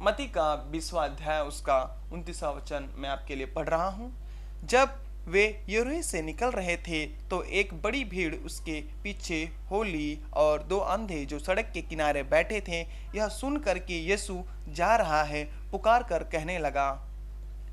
मत्ती का 20वां अध्याय उसका 29वां वचन मैं आपके लिए पढ़ रहा हूँ। जब वे यरीहो से निकल रहे थे तो एक बड़ी भीड़ उसके पीछे हो ली, और दो अंधे जो सड़क के किनारे बैठे थे यह सुनकर कि यीशु जा रहा है, पुकार कर कहने लगा,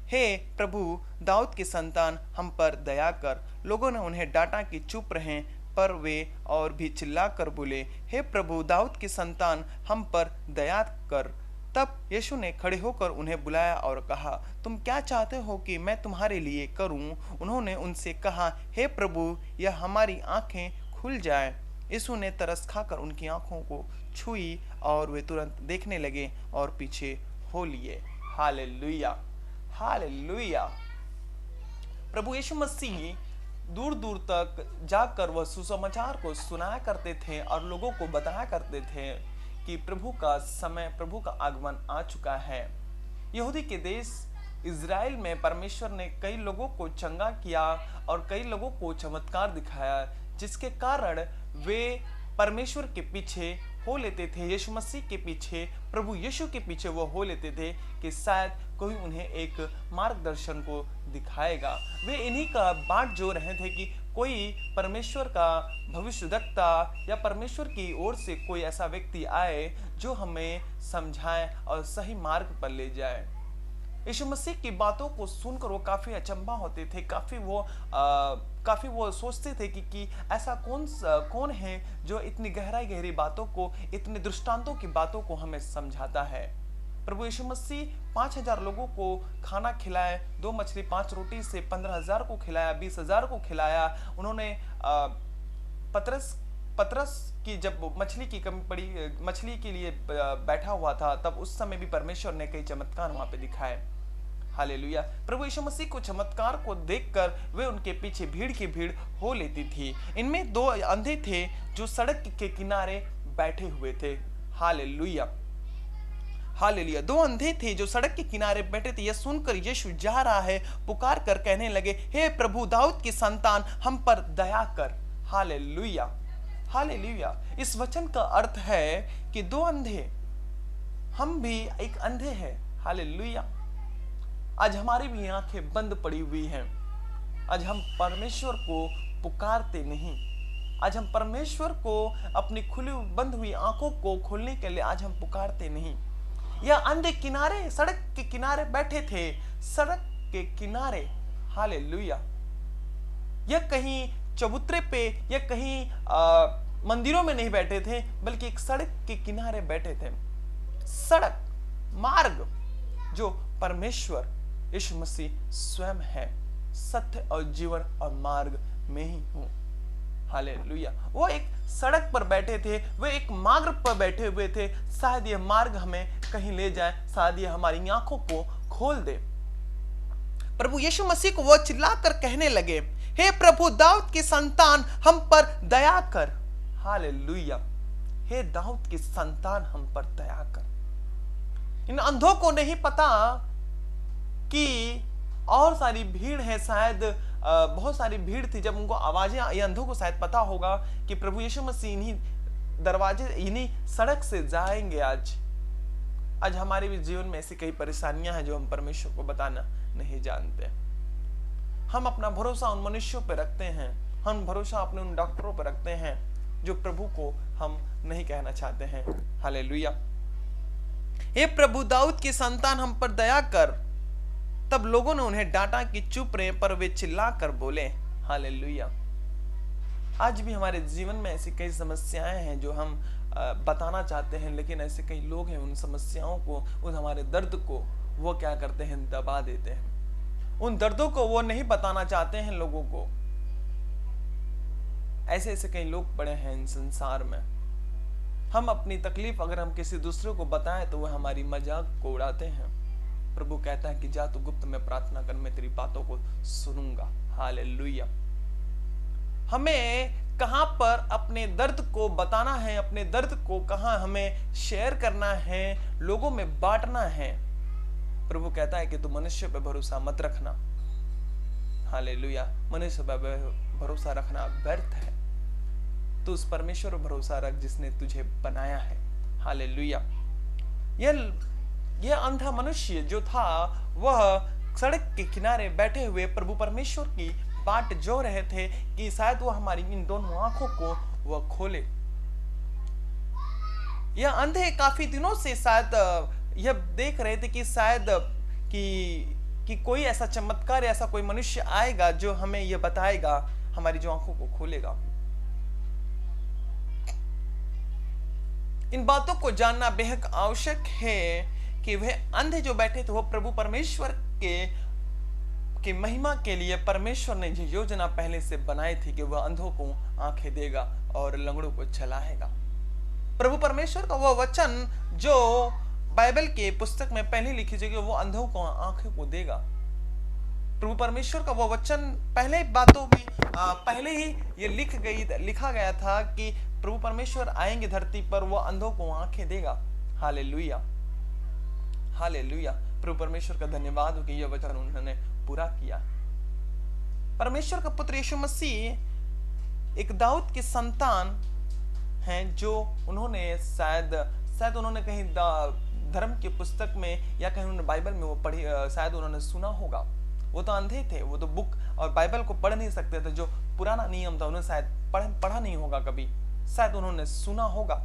हे प्रभु, दाऊद की संतान, हम पर दया कर। लोगों ने उन्हें डांटा कि चुप रहें, पर वे और भी चिल्लाकर बोले, हे प्रभु, दाऊद की संतान, हम पर दया कर। तब यीशु ने खड़े होकर उन्हें बुलाया और कहा, तुम क्या चाहते हो कि मैं तुम्हारे लिए करूं? उन्होंने उनसे कहा, हे प्रभु, यह हमारी आंखें खुल जाए। यीशु ने तरस खाकर उनकी आंखों को छुई, और वे तुरंत देखने लगे और पीछे हो लिए। Hallelujah, hallelujah. प्रभु यीशु मसीह दूर दूर तक जाकर वह सुसमाचार को सुनाया करते थे और लोगों को बताया करते थे कि प्रभु का समय, प्रभु का आगमन आ चुका है। यहूदी के देश इज़राइल में परमेश्वर ने कई लोगों को चंगा किया और कई लोगों को चमत्कार दिखाया, जिसके कारण वे परमेश्वर के पीछे हो लेते थे, यीशु मसीह के पीछे, प्रभु यीशु के पीछे वो हो लेते थे कि शायद कोई उन्हें एक मार्गदर्शन को दिखाएगा। वे इन्हीं का बाट जो रहे थे कि कोई परमेश्वर का भविष्यद्वक्ता या परमेश्वर की ओर से कोई ऐसा व्यक्ति आए जो हमें समझाए और सही मार्ग पर ले जाए। यीशु मसीह की बातों को सुनकर वो काफी अचंभा होते थे, काफी वो सोचते थे कि ऐसा कौन है जो इतनी गहरी बातों को, इतने दृष्टांतों की बातों को हमें समझाता है। प्रभु यीशु मसीह 5000 लोगों को खाना खिलाए, 2 मछली 5 रोटी से 15,000 को खिलाया, 20,000 को खिलाया। उन्होंने पतरस की जब मछली की कमी पड़ी, मछली के लिए बैठा हुआ था, तब उस समय भी परमेश्वर ने कई चमत्कार वहां पे दिखाए। हालेलुया। प्रभु यीशु मसीह को चमत्कार को देखकर वे उनके पीछे भीड़ की भीड़ हो लेती थी। इनमें 2 अंधे थे जो सड़क के किनारे बैठे हुए थे। Hallelujah, hallelujah. 2 अंधे थे जो सड़क के किनारे बैठे थे। यह सुनकर यीशु जा रहा है, पुकार कर कहने लगे, हे प्रभु, दाऊद की संतान, हम पर दया कर। Hallelujah, hallelujah. इस वचन का अर्थ है कि 2 अंधे, हम भी एक अंधे हैं। हालेलुया। आज हमारी भी आंखें बंद पड़ी हुई हैं। आज हम परमेश्वर को पुकारते नहीं। आज हम परमेश्वर को अपनी खुली बंद हुई आंखों को खोलने के लिए आज हम पुकारते नहीं। यह अंधे किनारे, सड़क के किनारे बैठे थे, सड़क के किनारे। हालेलुया। यह कहीं चबूतरे पे या कहीं मंदिरों में नहीं बैठे थे, बल्कि एक सड़क के किनारे बैठे थे। सड़क, मार्ग जो परमेश्वर यीशु मसीह स्वयं है, सत्य और जीवन और मार्ग में ही हूं। हालेलुया। वो एक सड़क पर बैठे थे, वे एक मार्ग पर बैठे हुए थे। शायद यह मार्ग हमें कहीं ले जाए, शायद यह हमारी आंखों को खोल दे। प्रभु यीशु मसीह को वो चिल्लाकर कहने लगे, हे प्रभु, दाऊद की संतान, हम पर दया कर। हालेलुया। हे दाऊद की संतान, हम पर दया कर। इन अंधों को नहीं पता कि और सारी भीड़ है, शायद बहुत सारी भीड़ थी। जब उनको आवाजें, ये अंधों को शायद पता होगा कि प्रभु यीशु मसीह इन्हीं दरवाजे, इन्हीं सड़क से जाएंगे। आज हमारे भी जीवन में ऐसी कई परेशानियां हैं जो हम परमेश्वर को बताना नहीं जानते। हम अपना भरोसा उन मनुष्यों पर रखते हैं, हम भरोसा अपने उन डॉक्टरों पर रखते हैं जो प्रभु को हम नहीं कहना चाहते हैं। हालेलुया। हे प्रभु, दाऊद की संतान, हम पर दया कर। तब लोगों ने उन्हें डांटा कि चुप रहे, पर वे चिल्लाकर बोले। हालेलुया। आज भी हमारे जीवन में ऐसी कई समस्याएं हैं जो हम बताना चाहते हैं, लेकिन ऐसे कई लोग हैं, उन समस्याओं को, उन हमारे दर्द को वो क्या करते हैं, दबा देते हैं। उन दर्दों को वो नहीं बताना चाहते हैं लोगों को। ऐसे कई लोग पड़े हैं इन संसार में। हम अपनी तकलीफ अगर हम किसी दूसरे को बताएं तो वह हमारी मजाक को उड़ाते हैं। प्रभु कहता है कि जा तू गुप्त में प्रार्थना कर, मैं तेरी बातों को सुनूंगा। हालेलुया। हमें कहां पर अपने दर्द को बताना है, अपने दर्द को कहां हमें शेयर करना है, लोगों में बांटना है। प्रभु कहता है कि तू मनुष्य पर भरोसा मत रखना। हालेलुया। मनुष्य पर भरोसा रखना व्यर्थ है। तू उस परमेश्वर पर भरोसा रख जिसने तुझे बनाया है। हालेलुया। यह यह अंधा मनुष्य जो था वह सड़क के किनारे बैठे हुए प्रभु परमेश्वर की बाट जो रहे थे कि शायद वह हमारी इन दोनों आंखों को वह खोले। यह अंधे काफी दिनों से शायद यह देख रहे थे कि शायद कि कोई ऐसा चमत्कार, ऐसा कोई मनुष्य आएगा जो हमें यह बताएगा, हमारी जो आंखों को खोलेगा। इन बातों को जानना बेहद आवश्यक है कि वह अंधे जो बैठे थे वो प्रभु परमेश्वर के महिमा के लिए परमेश्वर ने जो योजना पहले से बनाई थी कि वह अंधों को आंखें देगा और लंगड़ों को चलाएगा। प्रभु परमेश्वर का वह वचन जो बाइबल के पुस्तक में पहले लिखी जगह वो अंधों को आंखें को देगा। प्रभु परमेश्वर का वो वचन पहले बातों में पहले ही ये लिखा गया था कि प्रभु परमेश्वर आएंगे धरती पर, वो अंधों को आंखें देगा। Hallelujah, hallelujah. प्रभु परमेश्वर का धन्यवाद हो कि यह वचन उन्होंने पूरा किया। परमेश्वर का पुत्र यीशु मसीह एक दाऊद की संतान हैं जो उन्होंने शायद उन्होंने कहीं धर्म की पुस्तक में या कहीं उन्होंने बाइबल में वो पढ़ी, शायद उन्होंने सुना होगा। वो तो अंधे थे, वो तो बुक और बाइबल को पढ़ नहीं सकते थे, जो पुराना नियम था उन्होंने शायद पढ़ा नहीं होगा कभी, शायद उन्होंने सुना होगा।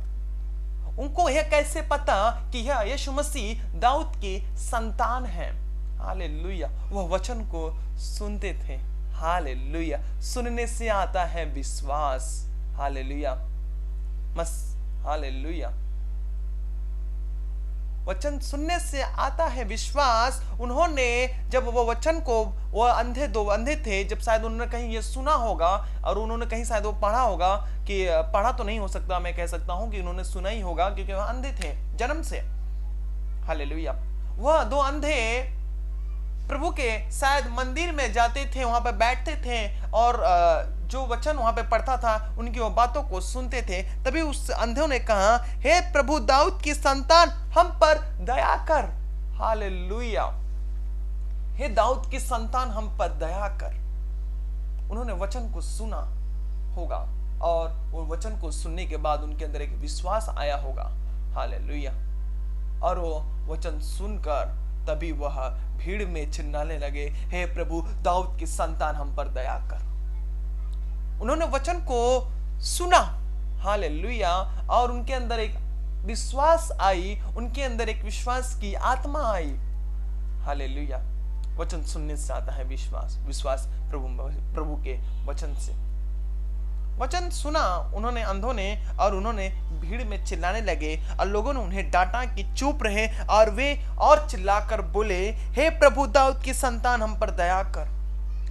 उनको यह कैसे पता कि यह यीशु मसीह दाऊद की संतान है। हालेलुया। वह वचन को सुनते थे। हालेलुया। सुनने से आता है विश्वास। Hallelujah, hallelujah. वचन सुनने से आता है विश्वास। उन्होंने जब वो वचन को, वो अंधे थे, जब शायद उन्होंने कहीं ये सुना होगा और उन्होंने कहीं शायद वो पढ़ा होगा, कि पढ़ा तो नहीं हो सकता, मैं कह सकता हूं कि उन्होंने सुना ही होगा क्योंकि वह अंधे थे जन्म से। हालेलुया। वह दो अंधे प्रभु के शायद मंदिर में जाते थे, वहां पर बैठते थे और जो वचन वहां पे पढ़ता था उनकी वो बातों को सुनते थे। तभी उस अंधों ने कहा, हे प्रभु दाऊद की संतान, हम पर दया कर। हालेलुया। हे दाऊद की संतान, हम पर दया कर। उन्होंने वचन को सुना होगा और वो वचन को सुनने के बाद उनके अंदर एक विश्वास आया होगा। हालेलुया। और वो वचन सुनकर तभी वह भीड़ में चिल्लाने लगे, हे प्रभु दाऊद की संतान, हम पर दया कर। उन्होंने वचन को सुना। हालेलुया। और उनके अंदर एक विश्वास आई, उनके अंदर एक विश्वास की आत्मा आई। हालेलुया। वचन सुनने से आता है विश्वास, विश्वास प्रभु के वचन से। वचन सुना उन्होंने, अंधों ने, और उन्होंने भीड़ में चिल्लाने लगे और लोगों ने उन्हें डांटा कि चुप रहे, और वे और चिल्लाकर बोले, हे प्रभु दाऊद की संतान, हम पर दया कर।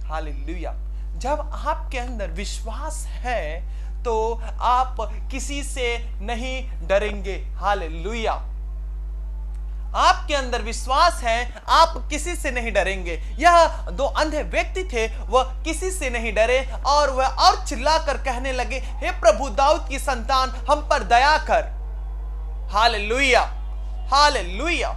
हालेलुया। जब आपके अंदर विश्वास है तो आप किसी से नहीं डरेंगे। हालेलुया। आपके अंदर विश्वास है, आप किसी से नहीं डरेंगे। यह दो अंधे व्यक्ति थे, वह किसी से नहीं डरे और वह और चिल्लाकर कहने लगे, हे प्रभु दाऊद की संतान, हम पर दया कर। Hallelujah, hallelujah.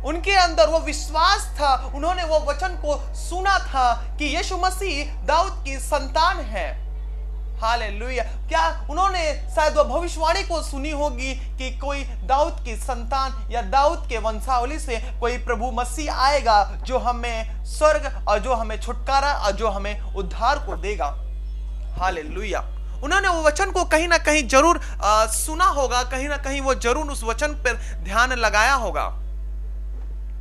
उनके अंदर वो विश्वास था, उन्होंने वो वचन को सुना था कि यीशु मसीह दाऊद की संतान है। हालेलुया। क्या उन्होंने शायद वो भविष्यवाणी को सुनी होगी कि कोई दाऊद की संतान या दाऊद के वंशावली से कोई प्रभु मसीह आएगा जो हमें स्वर्ग और जो हमें छुटकारा और जो हमें उद्धार को देगा। हालेलुया। उन्होंने वो वचन को कहीं ना कहीं जरूर सुना होगा, कहीं ना कहीं वो जरूर उस वचन पर ध्यान लगाया होगा।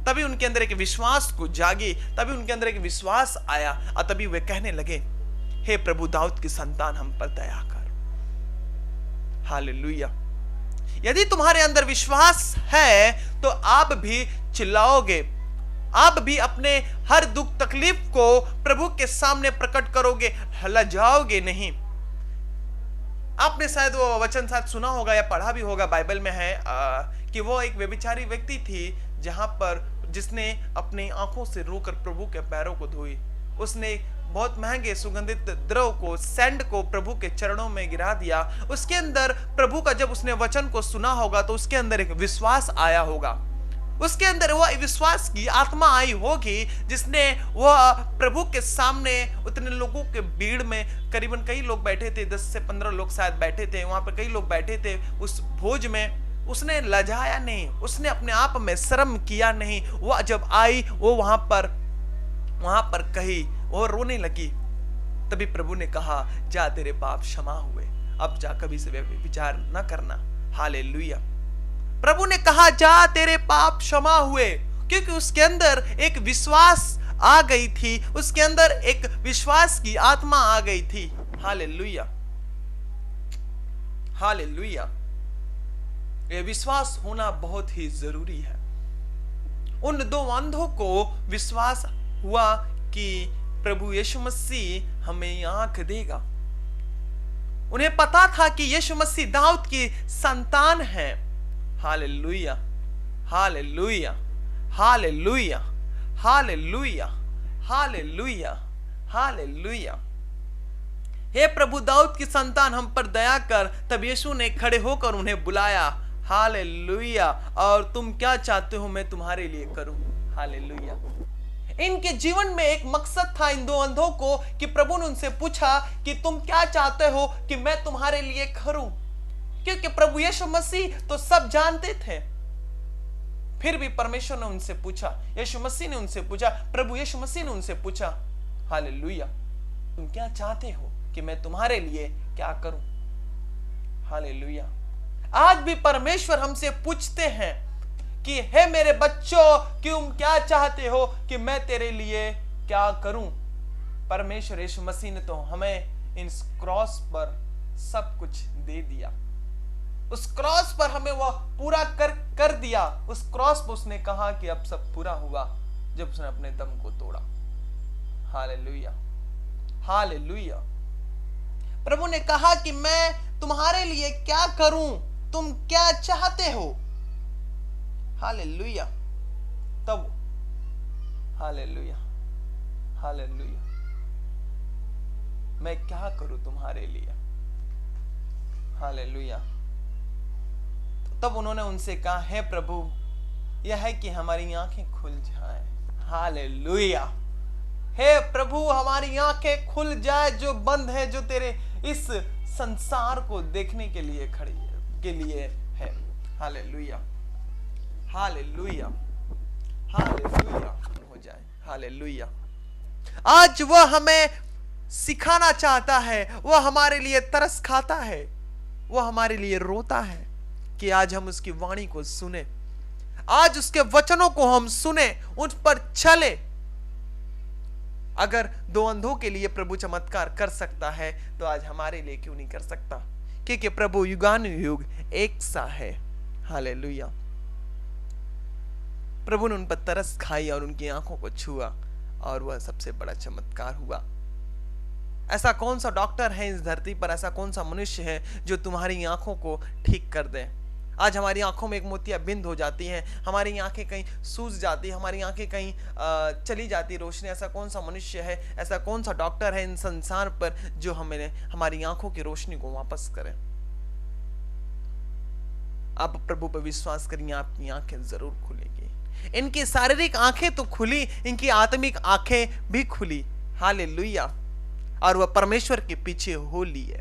तभी उनके अंदर एक विश्वास को जागी, तभी उनके अंदर एक विश्वास आया और तभी वे कहने लगे, हे प्रभु दाऊद की संतान, हम पर दया कर। हालेलुया। यदि तुम्हारे अंदर विश्वास है तो आप भी चिल्लाओगे, आप भी अपने हर दुख तकलीफ को प्रभु के सामने प्रकट करोगे, लजाओगे नहीं। आपने शायद वो वचन शायद सुना होगा या पढ़ा भी होगा, बाइबल में है कि वो एक व्यभिचारी व्यक्ति थी जहां पर जिसने अपनी आंखों से रोकर प्रभु के पैरों को धोई। उसने बहुत महंगे सुगंधित द्रव को, सैंड को प्रभु के चरणों में गिरा दिया। उसके अंदर प्रभु का जब उसने वचन को सुना होगा तो उसके अंदर एक विश्वास आया होगा, उसके अंदर वह विश्वास की आत्मा आई होगी जिसने वह प्रभु के सामने उतने लोगों के भीड़ में, करीबन कई लोग बैठे थे, 10 से 15 लोग शायद बैठे थे, वहां पर कई लोग बैठे थे उस भोज में। उसने लजाया नहीं, उसने अपने आप में शर्म किया नहीं। वह जब आई वो वहां पर कही, वो रोने लगी। तभी प्रभु ने कहा, जा तेरे पाप क्षमा हुए, अब जा कभी से विचार न करना। हालेलुया। प्रभु ने कहा जा तेरे पाप क्षमा हुए, क्योंकि उसके अंदर एक विश्वास आ गई थी, उसके अंदर एक विश्वास की आत्मा आ गई थी। Hallelujah, hallelujah. यह विश्वास होना बहुत ही जरूरी है। उन दो अंधों को विश्वास हुआ कि प्रभु यीशु मसीह हमें आंख देगा। उन्हें पता था कि यीशु मसीह दाऊद की संतान है। Hallelujah, hallelujah, hallelujah, hallelujah, hallelujah, hallelujah. हे प्रभु, दाऊद की संतान हम पर दया कर। तब यीशु ने खड़े होकर उन्हें बुलाया। हालेलुया। और तुम क्या चाहते हो मैं तुम्हारे लिए करूं? हालेलुया। इनके जीवन में एक मकसद था, इन दो अंधों को, कि प्रभु ने उनसे पूछा कि तुम क्या चाहते हो कि मैं तुम्हारे लिए करूं? क्योंकि प्रभु यीशु मसीह तो सब जानते थे। फिर भी परमेश्वर ने उनसे पूछा, यीशु मसीह ने उनसे पूछा, प्रभु यीशु मसीह ने उनसे पूछा, हालेलुया, तुम क्या चाहते हो कि मैं तुम्हारे लिए क्या करूं? हालेलुया। आज भी परमेश्वर हमसे पूछते हैं कि हे मेरे बच्चों, कि तुम क्या चाहते हो कि मैं तेरे लिए क्या करूं? परमेश्वर यीशु मसीह ने तो हमें इस क्रॉस पर सब कुछ दे दिया। उस क्रॉस पर हमें वह पूरा कर दिया। उस क्रॉस पर उसने कहा कि अब सब पूरा हुआ, जब उसने अपने दम को तोड़ा। Hallelujah, hallelujah. प्रभु ने कहा कि मैं तुम्हारे लिए क्या करूं, तुम क्या चाहते हो? हालेलुया। तब हालेलुया, हालेलुया, मैं क्या करूं तुम्हारे लिए? हालेलुया। तब उन्होंने उनसे कहा, हे प्रभु, यह है कि हमारी आंखें खुल जाएं। हालेलुया। हे प्रभु, हमारी आंखें खुल जाए जो बंद है, जो तेरे इस संसार को देखने के लिए है। हालेलुया, हालेलुया, हालेलुया हो जाए। हालेलुया। आज वह हमें सिखाना चाहता है, वह हमारे लिए तरस खाता है, वह हमारे लिए रोता है कि आज हम उसकी वाणी को सुने, आज उसके वचनों को हम सुने, उन पर चले। अगर दो अंधों के लिए प्रभु चमत्कार कर सकता है तो आज हमारे लिए क्यों नहीं कर सकता? क्योंकि प्रभु युगानुयुग एक सा है। हालेलुया। प्रभु ने उन पर तरस खाई और उनकी आंखों को छुआ, और वह सबसे बड़ा चमत्कार हुआ। ऐसा कौन सा डॉक्टर है इस धरती पर, ऐसा कौन सा मनुष्य है जो तुम्हारी आंखों को ठीक कर दे? आज हमारी आंखों में एक मोतियाबिंद हो जाती है, हमारी आंखें कहीं सूज जाती, हमारी आंखें कहीं चली जाती रोशनी। ऐसा कौन सा मनुष्य है, ऐसा कौन सा डॉक्टर है इन संसार पर जो हमारी आंखों की रोशनी को वापस करे? आप प्रभु पर विश्वास करिए, आपकी आंखें जरूर खुलेगी। इनकी शारीरिक आंखें तो खुली, इनकी आत्मिक आंखें भी खुली। हालेलुया। और वह परमेश्वर के पीछे हो लिए।